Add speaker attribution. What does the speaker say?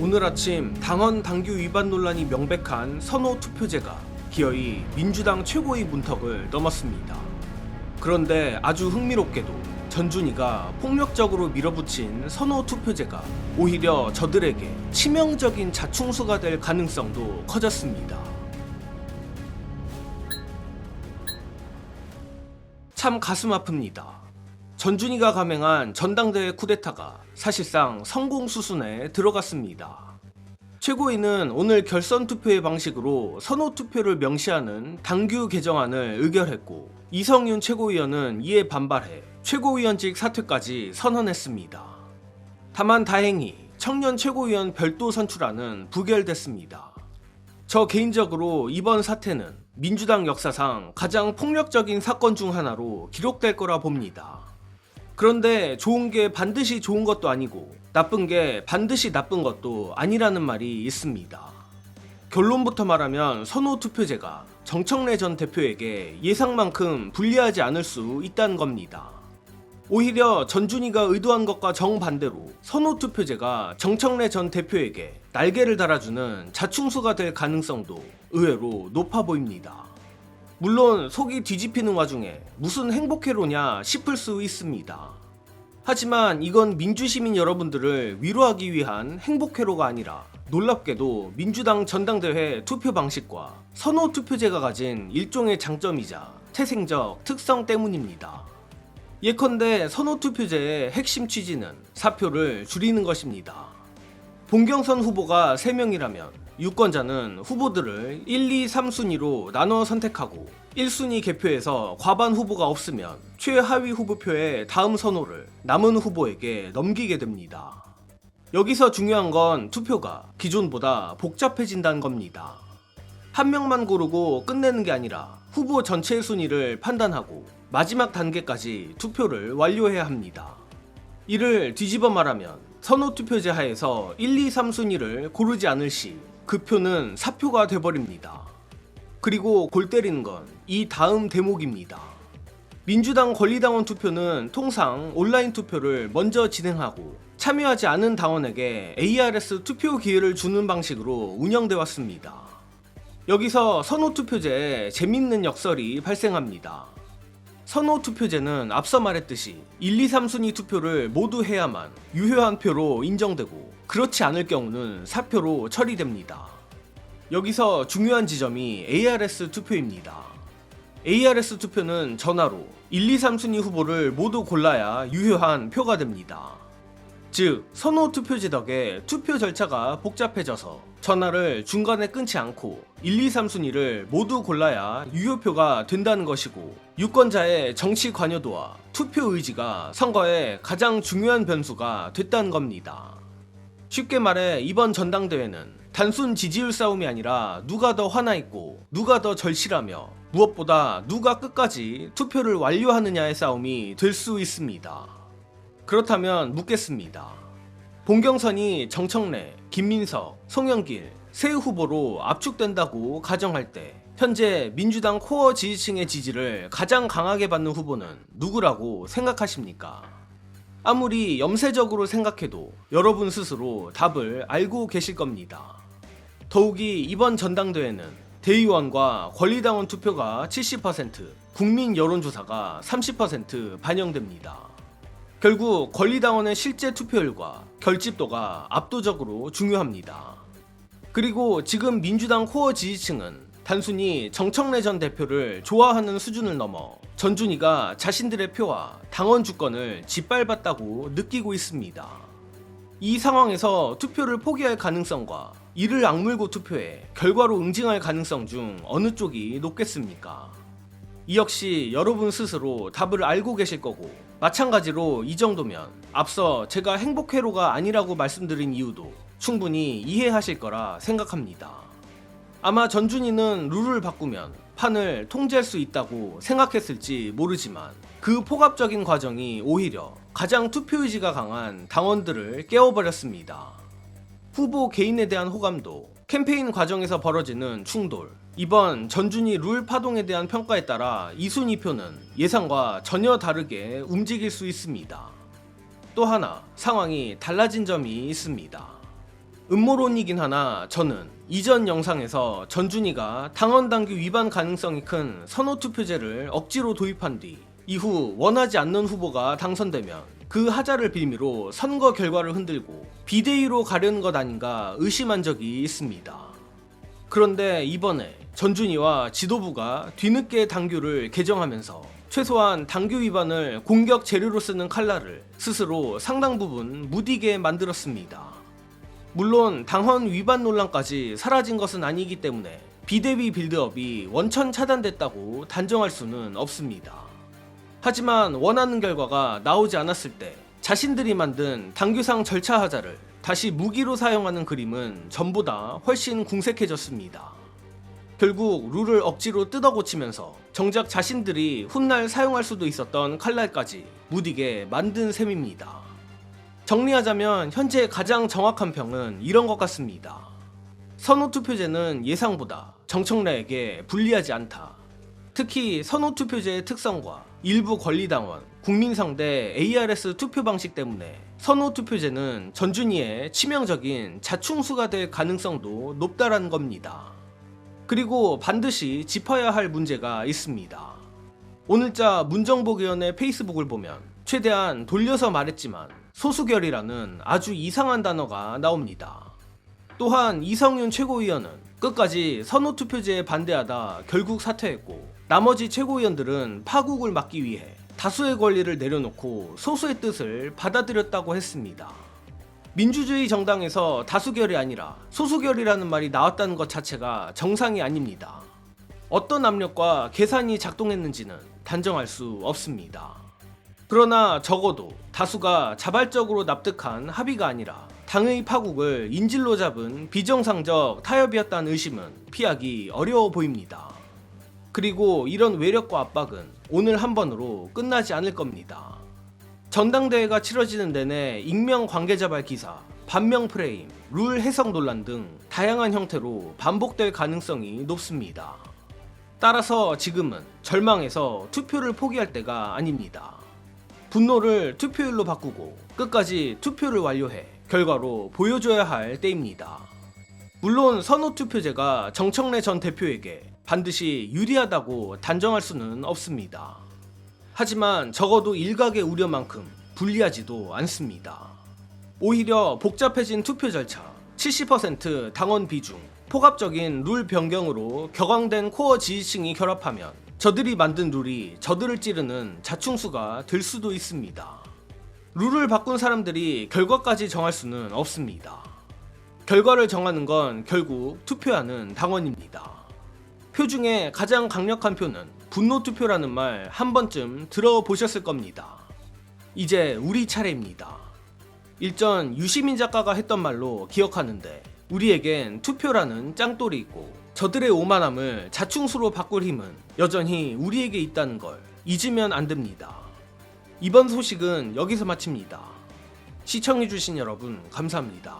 Speaker 1: 오늘 아침 당헌 당규 위반 논란이 명백한 선호 투표제가 기어이 민주당 최고의 문턱을 넘었습니다. 그런데 아주 흥미롭게도 전준희가 폭력적으로 밀어붙인 선호 투표제가 오히려 저들에게 치명적인 자충수가 될 가능성도 커졌습니다. 참 가슴 아픕니다. 전준희가 감행한 전당대회 쿠데타가 사실상 성공 수순에 들어갔습니다. 최고위는 오늘 결선 투표의 방식으로 선호 투표를 명시하는 당규 개정안을 의결했고, 이성윤 최고위원은 이에 반발해 최고위원직 사퇴까지 선언했습니다. 다만 다행히 청년 최고위원 별도 선출안은 부결됐습니다. 저 개인적으로 이번 사태는 민주당 역사상 가장 폭력적인 사건 중 하나로 기록될 거라 봅니다. 그런데 좋은 게 반드시 좋은 것도 아니고 나쁜 게 반드시 나쁜 것도 아니라는 말이 있습니다. 결론부터 말하면 선호 투표제가 정청래 전 대표에게 예상만큼 불리하지 않을 수 있다는 겁니다. 오히려 전준희가 의도한 것과 정반대로 선호 투표제가 정청래 전 대표에게 날개를 달아주는 자충수가 될 가능성도 의외로 높아 보입니다. 물론 속이 뒤집히는 와중에 무슨 행복회로냐 싶을 수 있습니다. 하지만 이건 민주시민 여러분들을 위로하기 위한 행복회로가 아니라 놀랍게도 민주당 전당대회 투표 방식과 선호 투표제가 가진 일종의 장점이자 태생적 특성 때문입니다. 예컨대 선호 투표제의 핵심 취지는 사표를 줄이는 것입니다. 본경선 후보가 3명이라면 유권자는 후보들을 1, 2, 3순위로 나눠 선택하고 1순위 개표에서 과반 후보가 없으면 최하위 후보표의 다음 선호를 남은 후보에게 넘기게 됩니다. 여기서 중요한 건 투표가 기존보다 복잡해진다는 겁니다. 한 명만 고르고 끝내는 게 아니라 후보 전체의 순위를 판단하고 마지막 단계까지 투표를 완료해야 합니다. 이를 뒤집어 말하면 선호 투표제 하에서 1, 2, 3순위를 고르지 않을 시 그 표는 사표가 돼버립니다. 그리고 골 때리는 건 이 다음 대목입니다. 민주당 권리당원 투표는 통상 온라인 투표를 먼저 진행하고 참여하지 않은 당원에게 ARS 투표 기회를 주는 방식으로 운영돼 왔습니다. 여기서 선호 투표제에 재밌는 역설이 발생합니다. 선호 투표제는 앞서 말했듯이 1, 2, 3순위 투표를 모두 해야만 유효한 표로 인정되고, 그렇지 않을 경우는 사표로 처리됩니다. 여기서 중요한 지점이 ARS 투표입니다. ARS 투표는 전화로 1, 2, 3순위 후보를 모두 골라야 유효한 표가 됩니다. 즉, 선호 투표제 덕에 투표 절차가 복잡해져서 전화를 중간에 끊지 않고 1, 2, 3순위를 모두 골라야 유효표가 된다는 것이고, 유권자의 정치 관여도와 투표 의지가 선거의 가장 중요한 변수가 됐다는 겁니다. 쉽게 말해 이번 전당대회는 단순 지지율 싸움이 아니라 누가 더 화나있고 누가 더 절실하며 무엇보다 누가 끝까지 투표를 완료하느냐의 싸움이 될 수 있습니다. 그렇다면 묻겠습니다. 본경선이 정청래, 김민석, 송영길 세 후보로 압축된다고 가정할 때 현재 민주당 코어 지지층의 지지를 가장 강하게 받는 후보는 누구라고 생각하십니까? 아무리 염세적으로 생각해도 여러분 스스로 답을 알고 계실 겁니다. 더욱이 이번 전당대회는 대의원과 권리당원 투표가 70%, 국민 여론조사가 30% 반영됩니다. 결국 권리당원의 실제 투표율과 결집도가 압도적으로 중요합니다. 그리고 지금 민주당 코어 지지층은 단순히 정청래 전 대표를 좋아하는 수준을 넘어 전준희가 자신들의 표와 당원 주권을 짓밟았다고 느끼고 있습니다. 이 상황에서 투표를 포기할 가능성과 이를 악물고 투표해 결과로 응징할 가능성 중 어느 쪽이 높겠습니까? 이 역시 여러분 스스로 답을 알고 계실 거고, 마찬가지로 이 정도면 앞서 제가 행복회로가 아니라고 말씀드린 이유도 충분히 이해하실 거라 생각합니다. 아마 전준희는 룰을 바꾸면 판을 통제할 수 있다고 생각했을지 모르지만 그 폭압적인 과정이 오히려 가장 투표의지가 강한 당원들을 깨워버렸습니다. 후보 개인에 대한 호감도, 캠페인 과정에서 벌어지는 충돌, 이번 전준희 룰 파동에 대한 평가에 따라 이순위표는 예상과 전혀 다르게 움직일 수 있습니다. 또 하나 상황이 달라진 점이 있습니다. 음모론이긴 하나 저는 이전 영상에서 전준희가 당원 당규 위반 가능성이 큰 선호투표제를 억지로 도입한 뒤 이후 원하지 않는 후보가 당선되면 그 하자를 빌미로 선거 결과를 흔들고 비대위로 가려는 것 아닌가 의심한 적이 있습니다. 그런데 이번에 전준희와 지도부가 뒤늦게 당규를 개정하면서 최소한 당규 위반을 공격 재료로 쓰는 칼날을 스스로 상당 부분 무디게 만들었습니다. 물론 당헌 위반 논란까지 사라진 것은 아니기 때문에 비대위 빌드업이 원천 차단됐다고 단정할 수는 없습니다. 하지만 원하는 결과가 나오지 않았을 때 자신들이 만든 당규상 절차 하자를 다시 무기로 사용하는 그림은 전보다 훨씬 궁색해졌습니다. 결국 룰을 억지로 뜯어고치면서 정작 자신들이 훗날 사용할 수도 있었던 칼날까지 무디게 만든 셈입니다. 정리하자면 현재 가장 정확한 평은 이런 것 같습니다. 선호투표제는 예상보다 정청래에게 불리하지 않다. 특히 선호투표제의 특성과 일부 권리당원, 국민상대 ARS 투표 방식 때문에 선호투표제는 전준희의 치명적인 자충수가 될 가능성도 높다라는 겁니다. 그리고 반드시 짚어야 할 문제가 있습니다. 오늘자 문정복 의원의 페이스북을 보면 최대한 돌려서 말했지만 소수결이라는 아주 이상한 단어가 나옵니다. 또한 이성윤 최고위원은 끝까지 선호투표제에 반대하다 결국 사퇴했고 나머지 최고위원들은 파국을 막기 위해 다수의 권리를 내려놓고 소수의 뜻을 받아들였다고 했습니다. 민주주의 정당에서 다수결이 아니라 소수결이라는 말이 나왔다는 것 자체가 정상이 아닙니다. 어떤 압력과 계산이 작동했는지는 단정할 수 없습니다. 그러나 적어도 다수가 자발적으로 납득한 합의가 아니라 당의 파국을 인질로 잡은 비정상적 타협이었다는 의심은 피하기 어려워 보입니다. 그리고 이런 외력과 압박은 오늘 한 번으로 끝나지 않을 겁니다. 전당대회가 치러지는 내내 익명 관계자발 기사, 반명 프레임, 룰 해석 논란 등 다양한 형태로 반복될 가능성이 높습니다. 따라서 지금은 절망해서 투표를 포기할 때가 아닙니다. 분노를 투표율로 바꾸고 끝까지 투표를 완료해 결과로 보여줘야 할 때입니다. 물론 선호투표제가 정청래 전 대표에게 반드시 유리하다고 단정할 수는 없습니다. 하지만 적어도 일각의 우려만큼 불리하지도 않습니다. 오히려 복잡해진 투표 절차, 70% 당원 비중, 폭압적인 룰 변경으로 격앙된 코어 지지층이 결합하면 저들이 만든 룰이 저들을 찌르는 자충수가 될 수도 있습니다. 룰을 바꾼 사람들이 결과까지 정할 수는 없습니다. 결과를 정하는 건 결국 투표하는 당원입니다. 표 중에 가장 강력한 표는 분노투표라는 말 한 번쯤 들어보셨을 겁니다. 이제 우리 차례입니다. 일전 유시민 작가가 했던 말로 기억하는데 우리에겐 투표라는 짱돌이 있고 저들의 오만함을 자충수로 바꿀 힘은 여전히 우리에게 있다는 걸 잊으면 안 됩니다. 이번 소식은 여기서 마칩니다. 시청해주신 여러분 감사합니다.